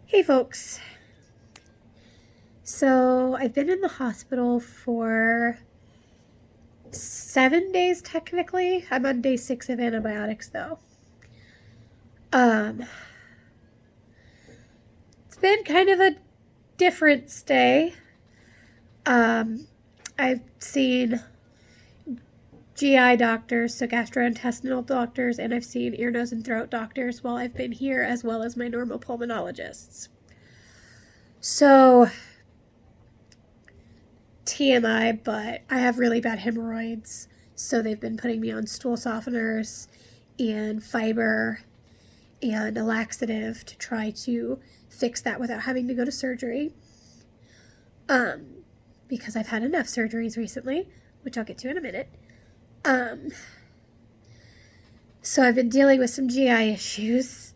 Hey folks. So I've been in the hospital for 7 days technically. I'm on day 6 of antibiotics though. Um, it's been kind of a different stay. I've seen GI doctors, so gastrointestinal doctors, and I've seen ear, nose, and throat doctors while I've been here, as well as my normal pulmonologists. So TMI, but I have really bad hemorrhoids, so they've been putting me on stool softeners and fiber and a laxative to try to fix that without having to go to surgery. Because I've had enough surgeries recently, which I'll get to in a minute. So I've been dealing with some GI issues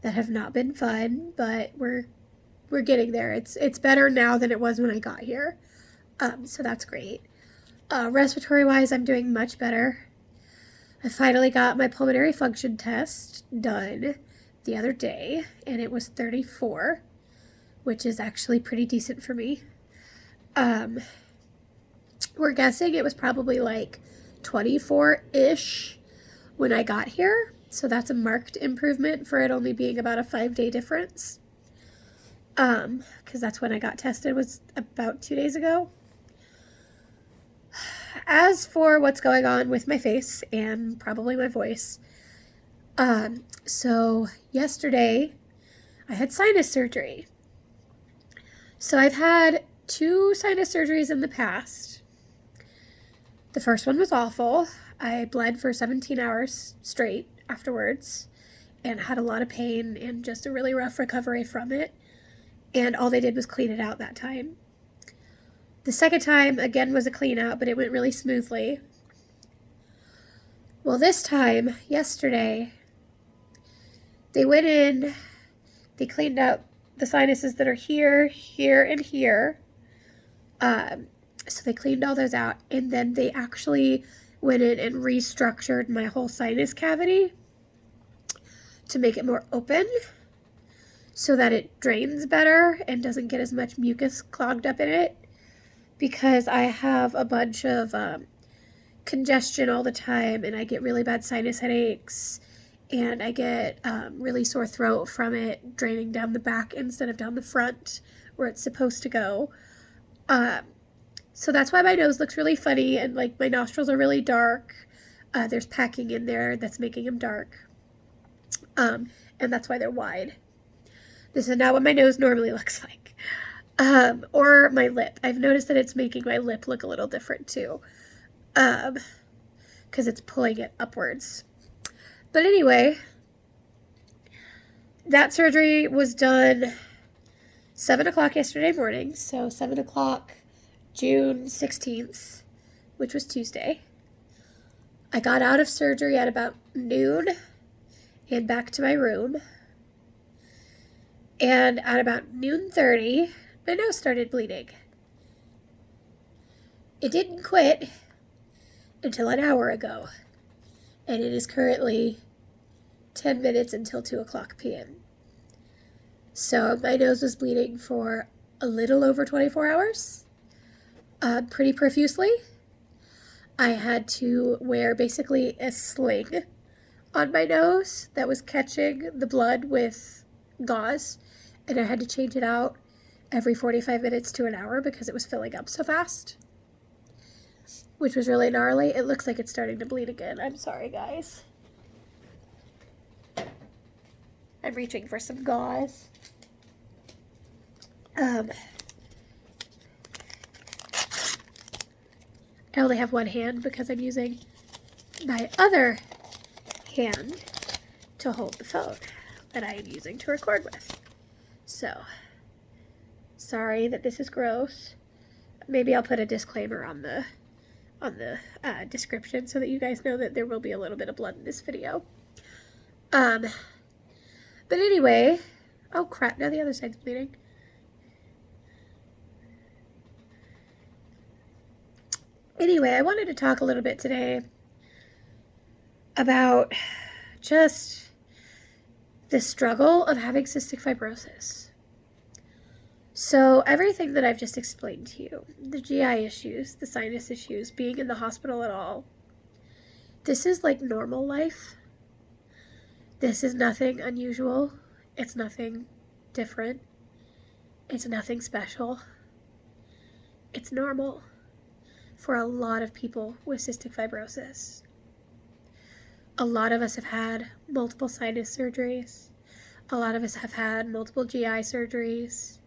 that have not been fun, but we're getting there. It's better now than it was when I got here. So that's great. Respiratory wise, I'm doing much better. I finally got my pulmonary function test done the other day, and it was 34, which is actually pretty decent for me. We're guessing it was probably like 24-ish when I got here, so that's a marked improvement for it only being about a 5-day difference. Because that's when I got tested, was about 2 days ago. As for what's going on with my face and probably my voice, so yesterday I had sinus surgery. So I've had 2 sinus surgeries in the past. The first one was awful. I bled for 17 hours straight afterwards and had a lot of pain and just a really rough recovery from it. And all they did was clean it out that time. The second time, again, was a clean out, but it went really smoothly. Well, this time, yesterday, they went in, they cleaned out the sinuses that are here, here, and here. So they cleaned all those out, and then they actually went in and restructured my whole sinus cavity to make it more open so that it drains better and doesn't get as much mucus clogged up in it, because I have a bunch of congestion all the time, and I get really bad sinus headaches, and I get really sore throat from it draining down the back instead of down the front where it's supposed to go. So that's why my nose looks really funny, and like my nostrils are really dark. There's packing in there that's making them dark. And that's why they're wide. This is not what my nose normally looks like. Or my lip. I've noticed that it's making my lip look a little different too. Because it's pulling it upwards. But anyway, that surgery was done 7 o'clock yesterday morning. So 7 o'clock, June 16th, which was Tuesday. I got out of surgery at about noon and back to my room. And at about noon 30, my nose started bleeding. It didn't quit until an hour ago, and it is currently 10 minutes until 2 o'clock p.m. So my nose was bleeding for a little over 24 hours, pretty profusely. I had to wear basically a sling on my nose that was catching the blood with gauze, and I had to change it out every 45 minutes to an hour because it was filling up so fast, which was really gnarly. It looks like it's starting to bleed again. I'm sorry, guys. I'm reaching for some gauze. I only have one hand because I'm using my other hand to hold the phone that I am using to record with. So, sorry that this is gross. Maybe I'll put a disclaimer on the description so that you guys know that there will be a little bit of blood in this video. But anyway, oh crap, now the other side's bleeding. Anyway, I wanted to talk a little bit today about just the struggle of having cystic fibrosis. So everything that I've just explained to you, the GI issues, the sinus issues, being in the hospital at all, this is like normal life. This is nothing unusual. It's nothing different. It's nothing special. It's normal for a lot of people with cystic fibrosis. A lot of us have had multiple sinus surgeries. A lot of us have had multiple GI surgeries.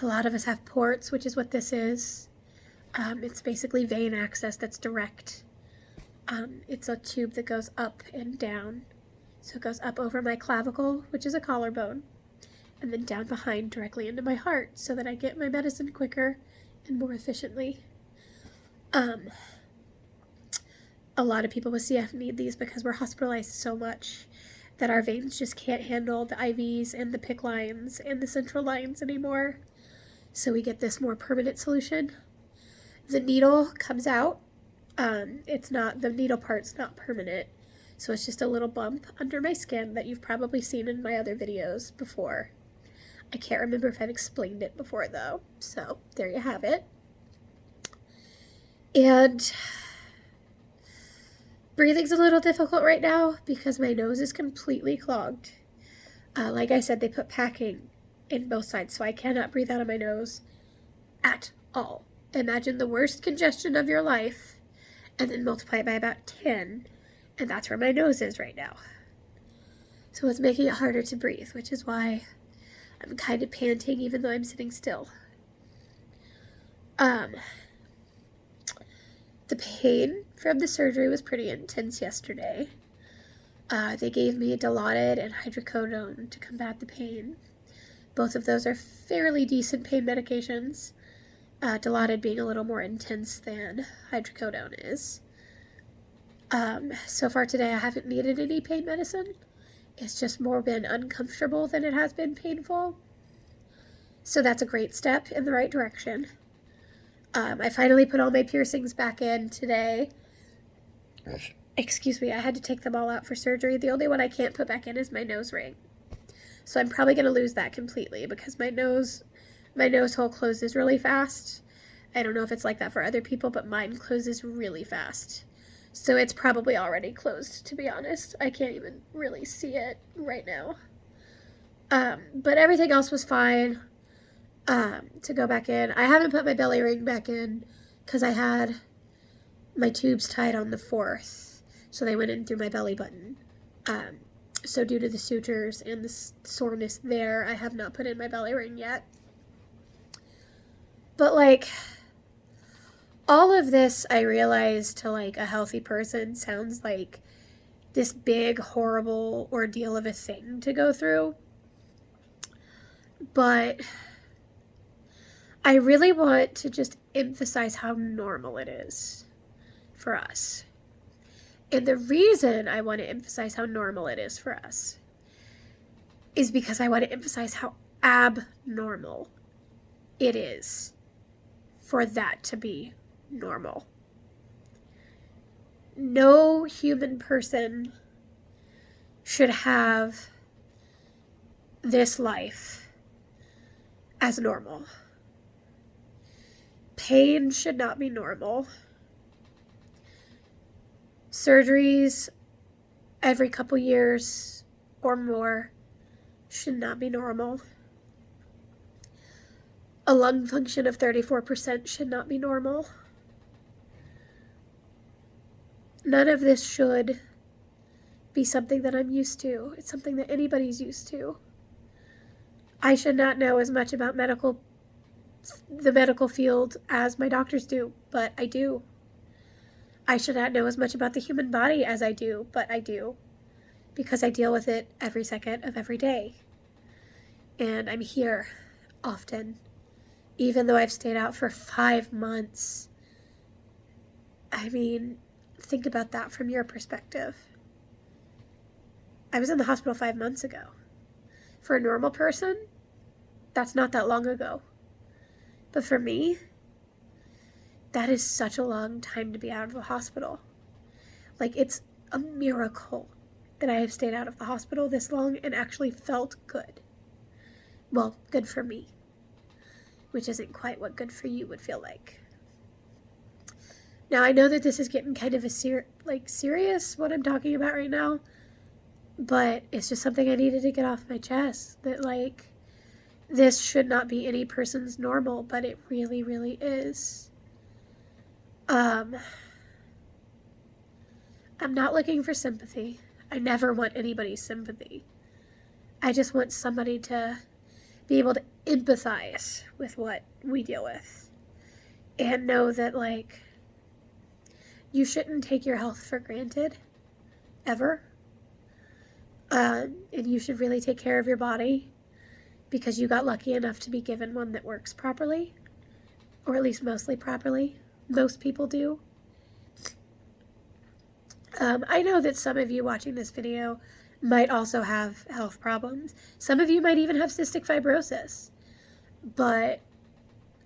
A lot of us have ports, which is what this is. It's basically vein access that's direct. It's a tube that goes up and down. So it goes up over my clavicle, which is a collarbone, and then down behind directly into my heart so that I get my medicine quicker and more efficiently. A lot of people with CF need these because we're hospitalized so much that our veins just can't handle the IVs and the PICC lines and the central lines anymore. So we get this more permanent solution. The needle comes out. The needle part's not permanent. So it's just a little bump under my skin that you've probably seen in my other videos before. I can't remember if I've explained it before though. So there you have it. And breathing's a little difficult right now because my nose is completely clogged. Like I said, they put packing in both sides, so I cannot breathe out of my nose at all. Imagine the worst congestion of your life and then multiply it by about 10, and that's where my nose is right now. So it's making it harder to breathe, which is why I'm kind of panting even though I'm sitting still. The pain from the surgery was pretty intense yesterday. They gave me Dilaudid and hydrocodone to combat the pain. Both of those are fairly decent pain medications. Dilaudid being a little more intense than hydrocodone is. So far today I haven't needed any pain medicine. It's just more been uncomfortable than it has been painful. So that's a great step in the right direction. I finally put all my piercings back in today. Excuse me, I had to take them all out for surgery. The only one I can't put back in is my nose ring. So I'm probably going to lose that completely because my nose hole closes really fast. I don't know if it's like that for other people, but mine closes really fast. So it's probably already closed, to be honest. I can't even really see it right now. But everything else was fine to go back in. I haven't put my belly ring back in because I had my tubes tied on the 4th. So they went in through my belly button. So due to the sutures and the soreness there, I have not put in my belly ring yet. But like, all of this, I realize, to like a healthy person sounds like this big, horrible ordeal of a thing to go through. But I really want to just emphasize how normal it is for us. And the reason I want to emphasize how normal it is for us is because I want to emphasize how abnormal it is for that to be normal. No human person should have this life as normal. Pain should not be normal. Surgeries every couple years or more should not be normal. A lung function of 34% should not be normal. None of this should be something that I'm used to. It's something that anybody's used to. I should not know as much about the medical field as my doctors do, but I do. I should not know as much about the human body as I do, but I do, because I deal with it every second of every day. And I'm here often, even though I've stayed out for 5 months. I mean, think about that from your perspective. I was in the hospital 5 months ago. For a normal person, that's not that long ago. But for me, that is such a long time to be out of the hospital. Like, it's a miracle that I have stayed out of the hospital this long and actually felt good. Well, good for me. which isn't quite what good for you would feel like. Now, I know that this is getting kind of a serious, what I'm talking about right now, but it's just something I needed to get off my chest, that, like, this should not be any person's normal, but it really, really is. I'm not looking for sympathy. I never want anybody's sympathy. I just want somebody to be able to empathize with what we deal with and know that, like, you shouldn't take your health for granted, ever. And you should really take care of your body because you got lucky enough to be given one that works properly, or at least mostly properly. Most people do. I know that some of you watching this video might also have health problems. Some of you might even have cystic fibrosis. But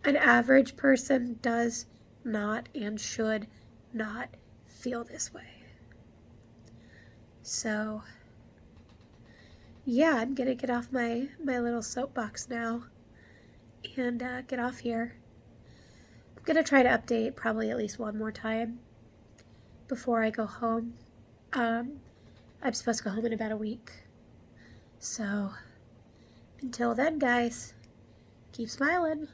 an average person does not and should not feel this way. So, yeah, I'm gonna get off my little soapbox now and get off here. I'm gonna try to update probably at least one more time before I go home. I'm supposed to go home in about a week. So, until then, guys, keep smiling.